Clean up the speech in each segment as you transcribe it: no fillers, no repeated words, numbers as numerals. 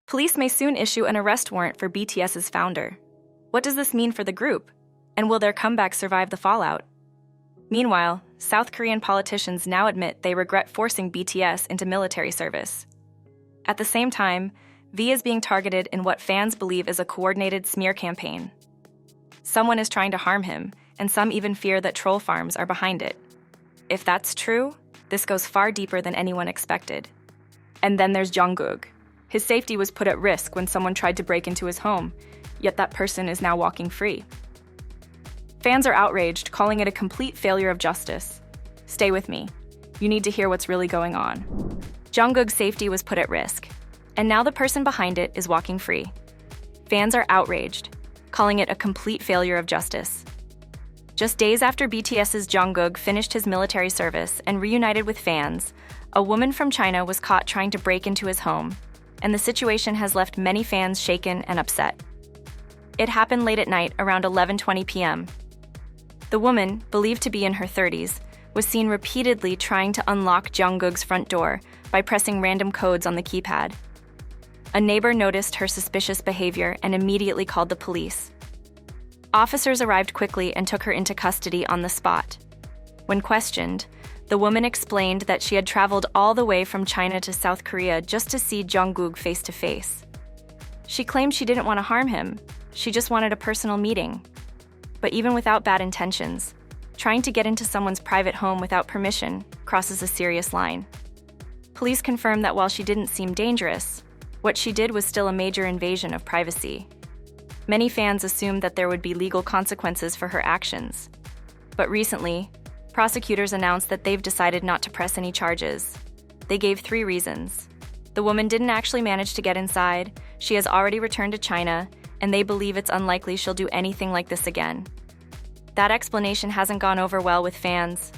Police may soon issue an arrest warrant for BTS's founder. What does this mean for the group? And will their comeback survive the fallout? Meanwhile, South Korean politicians now admit they regret forcing BTS into military service. At the same time, V is being targeted in what fans believe is a coordinated smear campaign. Someone is trying to harm him, and some even fear that troll farms are behind it. If that's true, this goes far deeper than anyone expected. And then there's Jungkook. His safety was put at risk when someone tried to break into his home, yet that person is now walking free. Fans are outraged, calling it a complete failure of justice. Stay with me. You need to hear what's really going on. Jungkook's safety was put at risk, and now the person behind it is walking free. Fans are outraged, calling it a complete failure of justice. Just days after BTS's Jungkook finished his military service and reunited with fans, a woman from China was caught trying to break into his home, and the situation has left many fans shaken and upset. It happened late at night, around 11:20 p.m. The woman, believed to be in her 30s, was seen repeatedly trying to unlock Jungkook's front door by pressing random codes on the keypad. A neighbor noticed her suspicious behavior and immediately called the police. Officers arrived quickly and took her into custody on the spot. When questioned, the woman explained that she had traveled all the way from China to South Korea just to see Jungkook face to face. She claimed she didn't want to harm him, she just wanted a personal meeting. But even without bad intentions, trying to get into someone's private home without permission crosses a serious line. Police confirmed that while she didn't seem dangerous, what she did was still a major invasion of privacy. Many fans assumed that there would be legal consequences for her actions. But recently, prosecutors announced that they've decided not to press any charges. They gave 3 reasons. The woman didn't actually manage to get inside, she has already returned to China, and they believe it's unlikely she'll do anything like this again. That explanation hasn't gone over well with fans.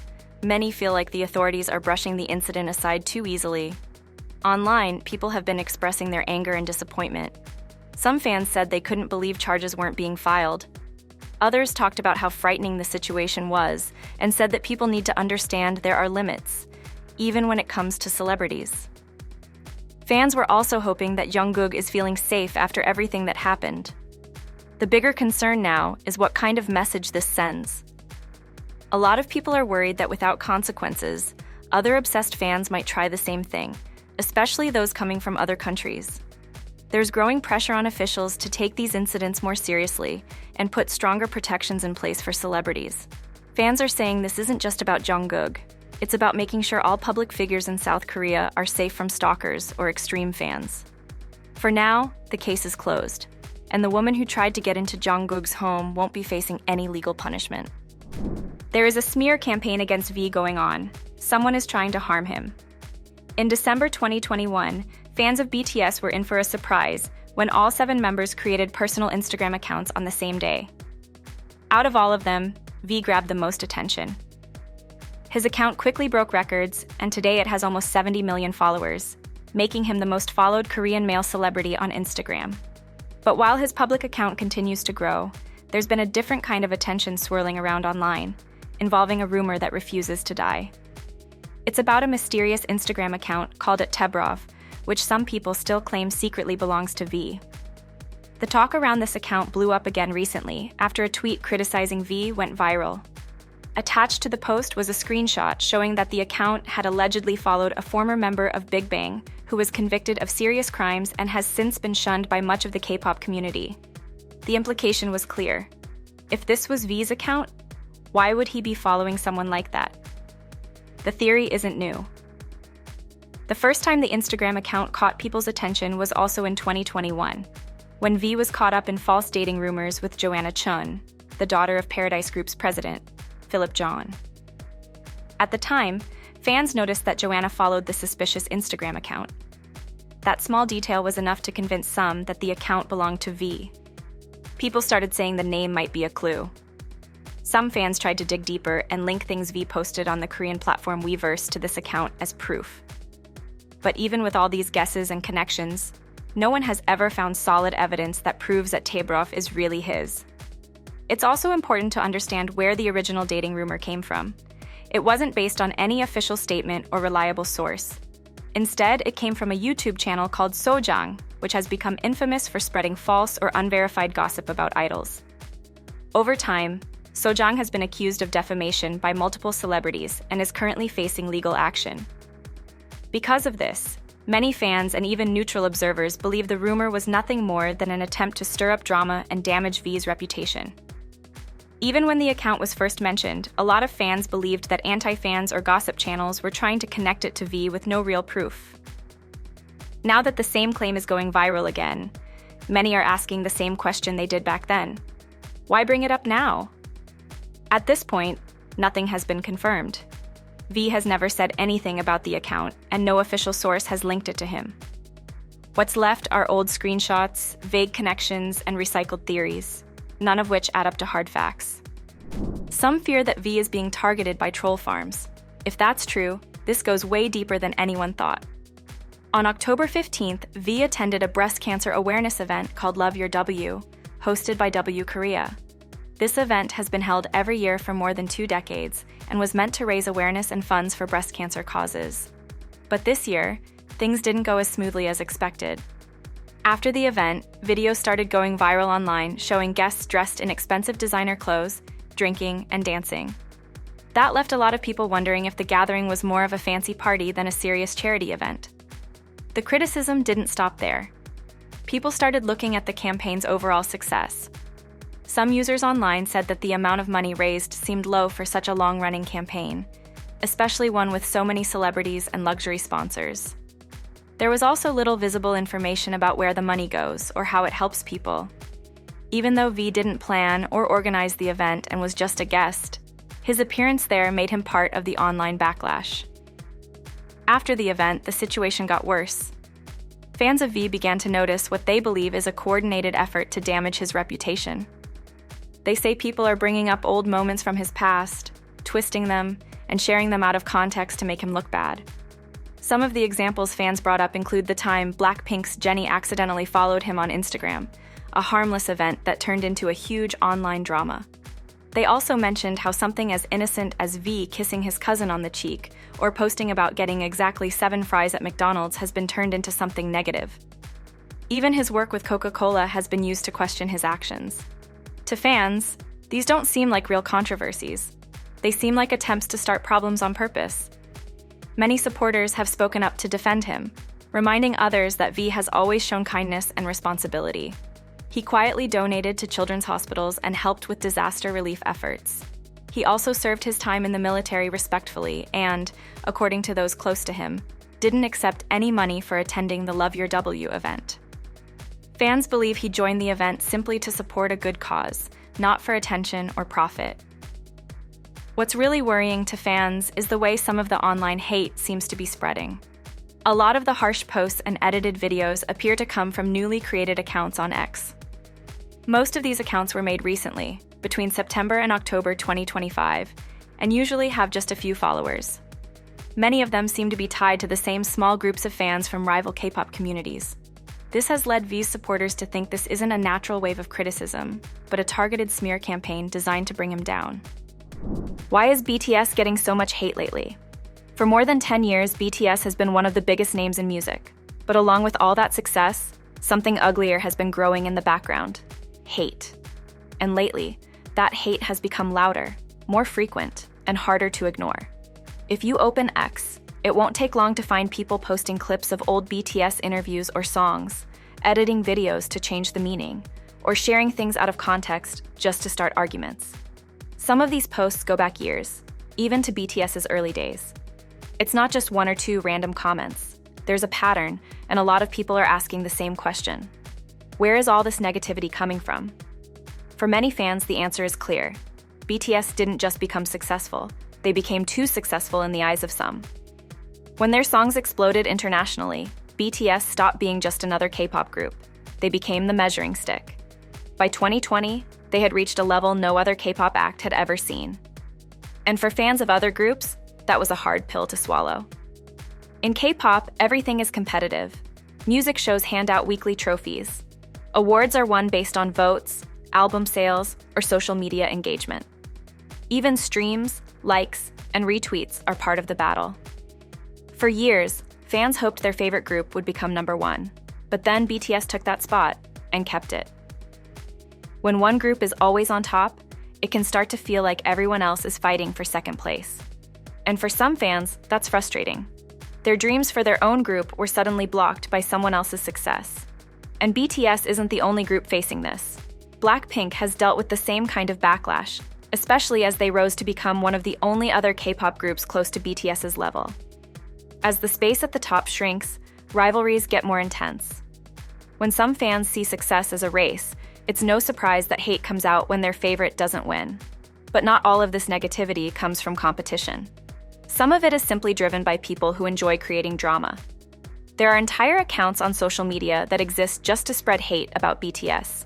Many feel like the authorities are brushing the incident aside too easily. Online, people have been expressing their anger and disappointment. Some fans said they couldn't believe charges weren't being filed. Others talked about how frightening the situation was and said that people need to understand there are limits, even when it comes to celebrities. Fans were also hoping that Jungkook is feeling safe after everything that happened. The bigger concern now is what kind of message this sends. A lot of people are worried that without consequences, other obsessed fans might try the same thing, especially those coming from other countries. There's growing pressure on officials to take these incidents more seriously and put stronger protections in place for celebrities. Fans are saying this isn't just about Jungkook. It's about making sure all public figures in South Korea are safe from stalkers or extreme fans. For now, the case is closed, and the woman who tried to get into Jungkook's home won't be facing any legal punishment. There is a smear campaign against V going on. Someone is trying to harm him. In December 2021, fans of BTS were in for a surprise when all 7 members created personal Instagram accounts on the same day. Out of all of them, V grabbed the most attention. His account quickly broke records, and today it has almost 70 million followers, making him the most followed Korean male celebrity on Instagram. But while his public account continues to grow, there's been a different kind of attention swirling around online, involving a rumor that refuses to die. It's about a mysterious Instagram account called @Tebrov, which some people still claim secretly belongs to V. The talk around this account blew up again recently after a tweet criticizing V went viral. Attached to the post was a screenshot showing that the account had allegedly followed a former member of Big Bang who was convicted of serious crimes and has since been shunned by much of the K-pop community. The implication was clear. If this was V's account, why would he be following someone like that? The theory isn't new. The first time the Instagram account caught people's attention was also in 2021, when V was caught up in false dating rumors with Joanna Chun, the daughter of Paradise Group's president, Philip John. At the time, fans noticed that Joanna followed the suspicious Instagram account. That small detail was enough to convince some that the account belonged to V. People started saying the name might be a clue. Some fans tried to dig deeper and link things V posted on the Korean platform Weverse to this account as proof. But even with all these guesses and connections, no one has ever found solid evidence that proves that Tebrov is really his. It's also important to understand where the original dating rumor came from. It wasn't based on any official statement or reliable source. Instead, it came from a YouTube channel called Sojang, which has become infamous for spreading false or unverified gossip about idols. Over time, Sojang has been accused of defamation by multiple celebrities and is currently facing legal action. Because of this, many fans and even neutral observers believe the rumor was nothing more than an attempt to stir up drama and damage V's reputation. Even when the account was first mentioned, a lot of fans believed that anti-fans or gossip channels were trying to connect it to V with no real proof. Now that the same claim is going viral again, many are asking the same question they did back then. Why bring it up now? At this point, nothing has been confirmed. V has never said anything about the account, and no official source has linked it to him. What's left are old screenshots, vague connections, and recycled theories, none of which add up to hard facts. Some fear that V is being targeted by troll farms. If that's true, this goes way deeper than anyone thought. On October 15th, V attended a breast cancer awareness event called Love Your W, hosted by W Korea. This event has been held every year for more than 2 decades and was meant to raise awareness and funds for breast cancer causes. But this year, things didn't go as smoothly as expected. After the event, videos started going viral online showing guests dressed in expensive designer clothes, drinking, and dancing. That left a lot of people wondering if the gathering was more of a fancy party than a serious charity event. The criticism didn't stop there. People started looking at the campaign's overall success. Some users online said that the amount of money raised seemed low for such a long-running campaign, especially one with so many celebrities and luxury sponsors. There was also little visible information about where the money goes or how it helps people. Even though V didn't plan or organize the event and was just a guest, his appearance there made him part of the online backlash. After the event, the situation got worse. Fans of V began to notice what they believe is a coordinated effort to damage his reputation. They say people are bringing up old moments from his past, twisting them, and sharing them out of context to make him look bad. Some of the examples fans brought up include the time Blackpink's Jennie accidentally followed him on Instagram, a harmless event that turned into a huge online drama. They also mentioned how something as innocent as V kissing his cousin on the cheek or posting about getting exactly 7 fries at McDonald's has been turned into something negative. Even his work with Coca-Cola has been used to question his actions. To fans, these don't seem like real controversies. They seem like attempts to start problems on purpose. Many supporters have spoken up to defend him, reminding others that V has always shown kindness and responsibility. He quietly donated to children's hospitals and helped with disaster relief efforts. He also served his time in the military respectfully and, according to those close to him, didn't accept any money for attending the Love Your W event. Fans believe he joined the event simply to support a good cause, not for attention or profit. What's really worrying to fans is the way some of the online hate seems to be spreading. A lot of the harsh posts and edited videos appear to come from newly created accounts on X. Most of these accounts were made recently, between September and October 2025, and usually have just a few followers. Many of them seem to be tied to the same small groups of fans from rival K-pop communities. This has led V's supporters to think this isn't a natural wave of criticism, but a targeted smear campaign designed to bring him down. Why is BTS getting so much hate lately? For more than 10 years, BTS has been one of the biggest names in music. But along with all that success, something uglier has been growing in the background: hate. And lately, that hate has become louder, more frequent, and harder to ignore. If you open X, it won't take long to find people posting clips of old BTS interviews or songs, editing videos to change the meaning, or sharing things out of context just to start arguments. Some of these posts go back years, even to BTS's early days. It's not just 1 or 2 random comments. There's a pattern, and a lot of people are asking the same question. Where is all this negativity coming from? For many fans, the answer is clear. BTS didn't just become successful, they became too successful in the eyes of some. When their songs exploded internationally, BTS stopped being just another K-pop group. They became the measuring stick. By 2020, they had reached a level no other K-pop act had ever seen. And for fans of other groups, that was a hard pill to swallow. In K-pop, everything is competitive. Music shows hand out weekly trophies. Awards are won based on votes, album sales, or social media engagement. Even streams, likes, and retweets are part of the battle. For years, fans hoped their favorite group would become number 1. But then BTS took that spot and kept it. When one group is always on top, it can start to feel like everyone else is fighting for second place. And for some fans, that's frustrating. Their dreams for their own group were suddenly blocked by someone else's success. And BTS isn't the only group facing this. Blackpink has dealt with the same kind of backlash, especially as they rose to become one of the only other K-pop groups close to BTS's level. As the space at the top shrinks, rivalries get more intense. When some fans see success as a race, it's no surprise that hate comes out when their favorite doesn't win. But not all of this negativity comes from competition. Some of it is simply driven by people who enjoy creating drama. There are entire accounts on social media that exist just to spread hate about BTS.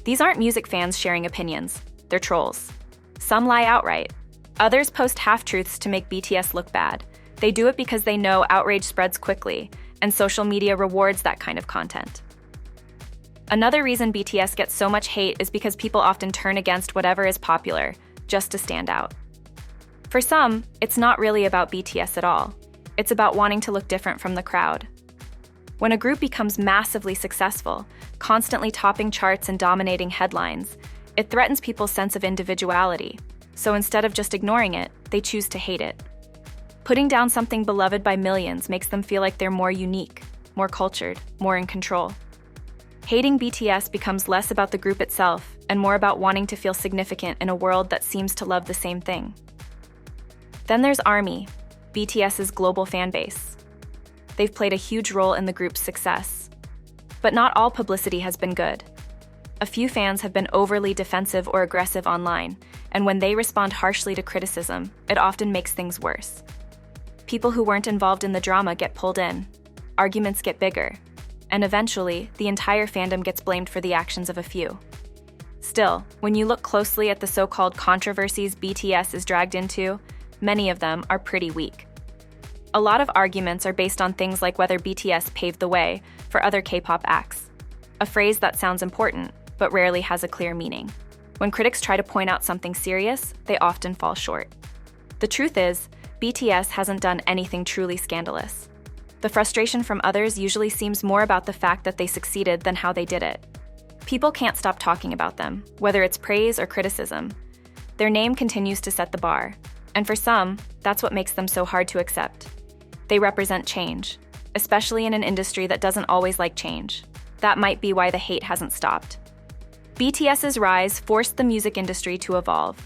These aren't music fans sharing opinions, they're trolls. Some lie outright. Others post half-truths to make BTS look bad. They do it because they know outrage spreads quickly, and social media rewards that kind of content. Another reason BTS gets so much hate is because people often turn against whatever is popular, just to stand out. For some, it's not really about BTS at all. It's about wanting to look different from the crowd. When a group becomes massively successful, constantly topping charts and dominating headlines, it threatens people's sense of individuality. So instead of just ignoring it, they choose to hate it. Putting down something beloved by millions makes them feel like they're more unique, more cultured, more in control. Hating BTS becomes less about the group itself and more about wanting to feel significant in a world that seems to love the same thing. Then there's ARMY, BTS's global fan base. They've played a huge role in the group's success. But not all publicity has been good. A few fans have been overly defensive or aggressive online, and when they respond harshly to criticism, it often makes things worse. People who weren't involved in the drama get pulled in, arguments get bigger, and eventually, the entire fandom gets blamed for the actions of a few. Still, when you look closely at the so-called controversies BTS is dragged into, many of them are pretty weak. A lot of arguments are based on things like whether BTS paved the way for other K-pop acts, a phrase that sounds important, but rarely has a clear meaning. When critics try to point out something serious, they often fall short. The truth is, BTS hasn't done anything truly scandalous. The frustration from others usually seems more about the fact that they succeeded than how they did it. People can't stop talking about them, whether it's praise or criticism. Their name continues to set the bar, and for some, that's what makes them so hard to accept. They represent change, especially in an industry that doesn't always like change. That might be why the hate hasn't stopped. BTS's rise forced the music industry to evolve.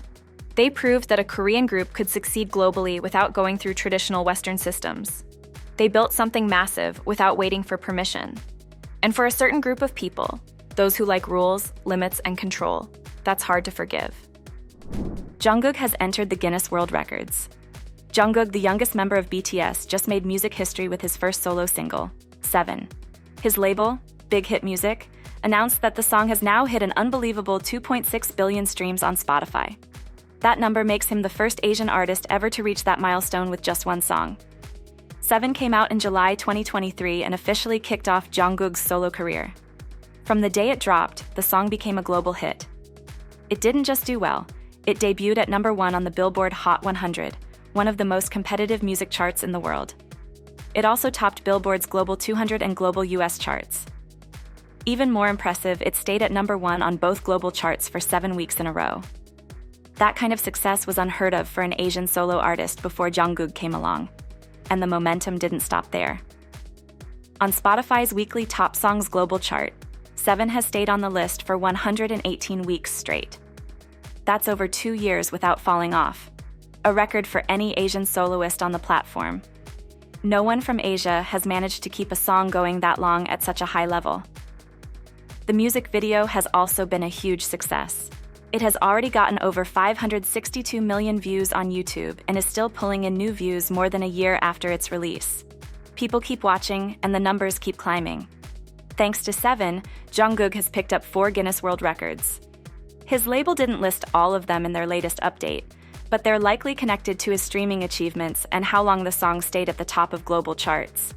They proved that a Korean group could succeed globally without going through traditional Western systems. They built something massive without waiting for permission. And for a certain group of people, those who like rules, limits, and control, that's hard to forgive. Jungkook has entered the Guinness World Records. Jungkook, the youngest member of BTS, just made music history with his first solo single, 7. His label, Big Hit Music, announced that the song has now hit an unbelievable 2.6 billion streams on Spotify. That number makes him the first Asian artist ever to reach that milestone with just one song. 7 came out in July 2023 and officially kicked off Jungkook's solo career. From the day it dropped, the song became a global hit. It didn't just do well, it debuted at number 1 on the Billboard Hot 100, one of the most competitive music charts in the world. It also topped Billboard's Global 200 and Global US charts. Even more impressive, it stayed at number 1 on both global charts for 7 weeks in a row. That kind of success was unheard of for an Asian solo artist before Jungkook came along. And the momentum didn't stop there. On Spotify's weekly Top Songs global chart, 7 has stayed on the list for 118 weeks straight. That's over 2 years without falling off, a record for any Asian soloist on the platform. No one from Asia has managed to keep a song going that long at such a high level. The music video has also been a huge success. It has already gotten over 562 million views on YouTube and is still pulling in new views more than a year after its release. People keep watching and the numbers keep climbing. Thanks to 7, Jungkook has picked up 4 Guinness World Records. His label didn't list all of them in their latest update, but they're likely connected to his streaming achievements and how long the song stayed at the top of global charts.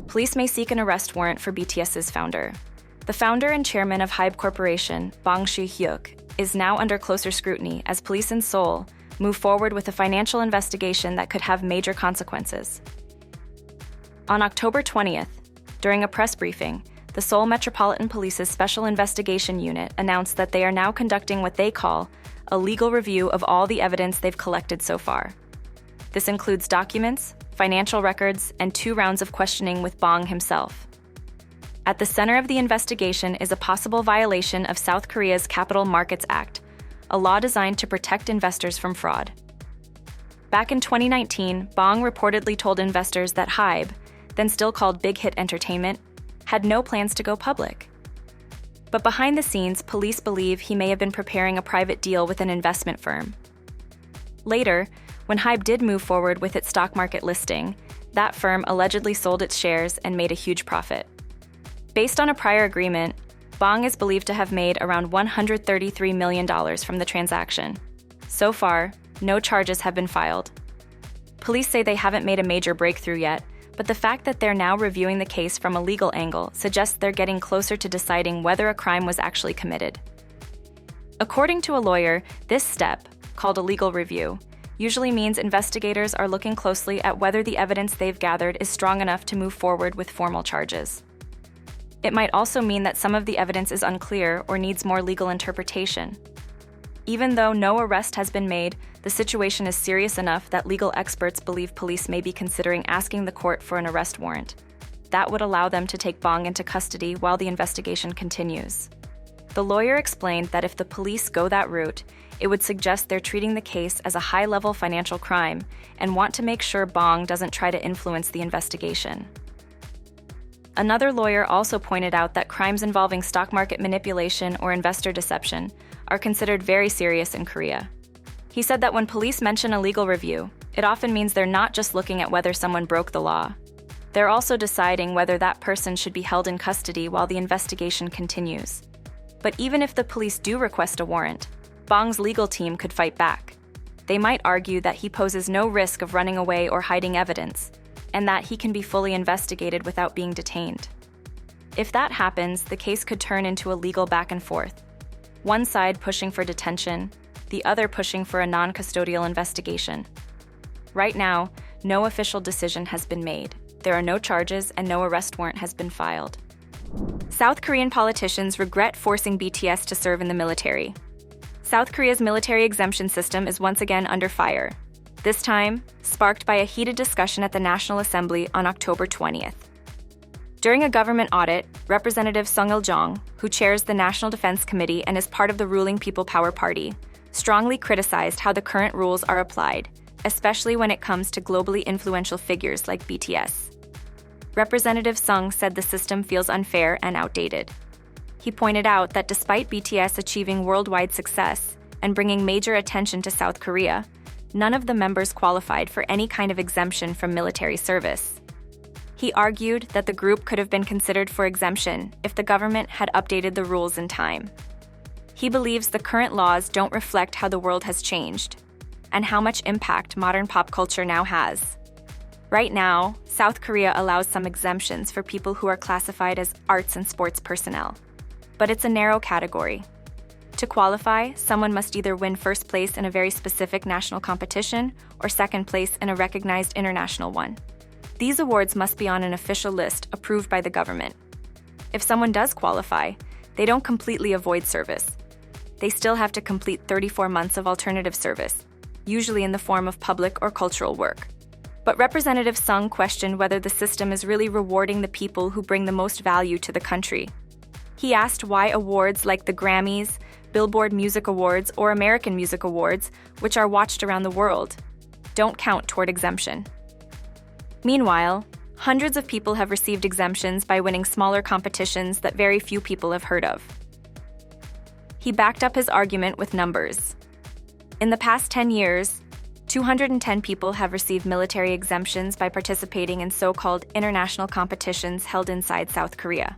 Police may seek an arrest warrant for BTS's founder. The founder and chairman of HYBE Corporation, Bang Si-hyuk, is now under closer scrutiny as police in Seoul move forward with a financial investigation that could have major consequences. On October 20th, during a press briefing, the Seoul Metropolitan Police's Special Investigation Unit announced that they are now conducting what they call a legal review of all the evidence they've collected so far. This includes documents, financial records, and 2 rounds of questioning with Bong himself. At the center of the investigation is a possible violation of South Korea's Capital Markets Act, a law designed to protect investors from fraud. Back in 2019, Bong reportedly told investors that HYBE, then still called Big Hit Entertainment, had no plans to go public. But behind the scenes, police believe he may have been preparing a private deal with an investment firm. Later, when HYBE did move forward with its stock market listing, that firm allegedly sold its shares and made a huge profit. Based on a prior agreement, Bong is believed to have made around $133 million from the transaction. So far, no charges have been filed. Police say they haven't made a major breakthrough yet, but the fact that they're now reviewing the case from a legal angle suggests they're getting closer to deciding whether a crime was actually committed. According to a lawyer, this step, called a legal review, usually means investigators are looking closely at whether the evidence they've gathered is strong enough to move forward with formal charges. It might also mean that some of the evidence is unclear or needs more legal interpretation. Even though no arrest has been made, the situation is serious enough that legal experts believe police may be considering asking the court for an arrest warrant. That would allow them to take Bong into custody while the investigation continues. The lawyer explained that if the police go that route, it would suggest they're treating the case as a high-level financial crime and want to make sure Bong doesn't try to influence the investigation. Another lawyer also pointed out that crimes involving stock market manipulation or investor deception are considered very serious in Korea. He said that when police mention a legal review, it often means they're not just looking at whether someone broke the law. They're also deciding whether that person should be held in custody while the investigation continues. But even if the police do request a warrant, Bong's legal team could fight back. They might argue that he poses no risk of running away or hiding evidence, and that he can be fully investigated without being detained. If that happens, the case could turn into a legal back and forth. One side pushing for detention, the other pushing for a non-custodial investigation. Right now, no official decision has been made. There are no charges and no arrest warrant has been filed. South Korean politicians regret forcing BTS to serve in the military. South Korea's military exemption system is once again under fire, this time sparked by a heated discussion at the National Assembly on October 20th. During a government audit, Representative Sung Il-jong, who chairs the National Defense Committee and is part of the ruling People Power Party, strongly criticized how the current rules are applied, especially when it comes to globally influential figures like BTS. Representative Sung said the system feels unfair and outdated. He pointed out that despite BTS achieving worldwide success and bringing major attention to South Korea, none of the members qualified for any kind of exemption from military service. He argued that the group could have been considered for exemption if the government had updated the rules in time. He believes the current laws don't reflect how the world has changed and how much impact modern pop culture now has. Right now, South Korea allows some exemptions for people who are classified as arts and sports personnel, but it's a narrow category. To qualify, someone must either win first place in a very specific national competition or second place in a recognized international one. These awards must be on an official list approved by the government. If someone does qualify, they don't completely avoid service. They still have to complete 34 months of alternative service, usually in the form of public or cultural work. But Representative Sung questioned whether the system is really rewarding the people who bring the most value to the country. He asked why awards like the Grammys, Billboard Music Awards, or American Music Awards, which are watched around the world, don't count toward exemption. Meanwhile, hundreds of people have received exemptions by winning smaller competitions that very few people have heard of. He backed up his argument with numbers. In the past 10 years, 210 people have received military exemptions by participating in so-called international competitions held inside South Korea.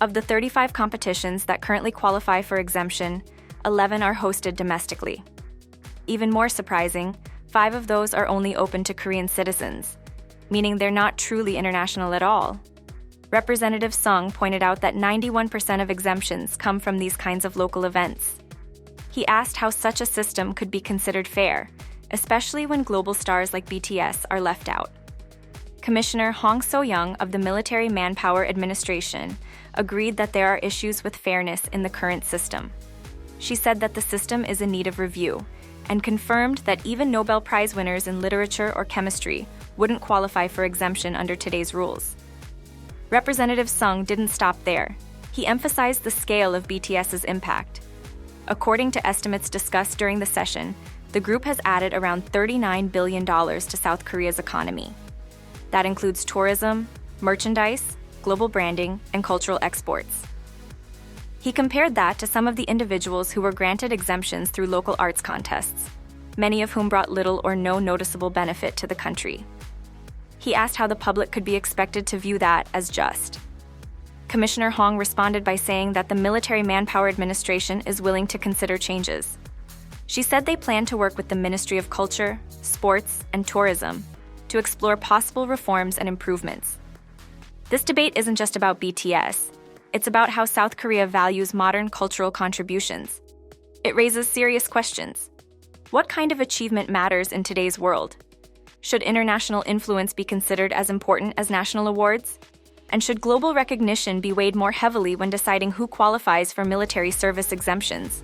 Of the 35 competitions that currently qualify for exemption, 11 are hosted domestically. Even more surprising, 5 of those are only open to Korean citizens, meaning they're not truly international at all. Representative Sung pointed out that 91% of exemptions come from these kinds of local events. He asked how such a system could be considered fair, especially when global stars like BTS are left out. Commissioner Hong So-young of the Military Manpower Administration agreed that there are issues with fairness in the current system. She said that the system is in need of review, and confirmed that even Nobel Prize winners in literature or chemistry wouldn't qualify for exemption under today's rules. Representative Sung didn't stop there. He emphasized the scale of BTS's impact. According to estimates discussed during the session, the group has added around $39 billion to South Korea's economy. That includes tourism, merchandise, global branding, and cultural exports. He compared that to some of the individuals who were granted exemptions through local arts contests, many of whom brought little or no noticeable benefit to the country. He asked how the public could be expected to view that as just. Commissioner Hong responded by saying that the Military Manpower Administration is willing to consider changes. She said they plan to work with the Ministry of Culture, Sports, and Tourism to explore possible reforms and improvements. This debate isn't just about BTS. It's about how South Korea values modern cultural contributions. It raises serious questions. What kind of achievement matters in today's world? Should international influence be considered as important as national awards? And should global recognition be weighed more heavily when deciding who qualifies for military service exemptions?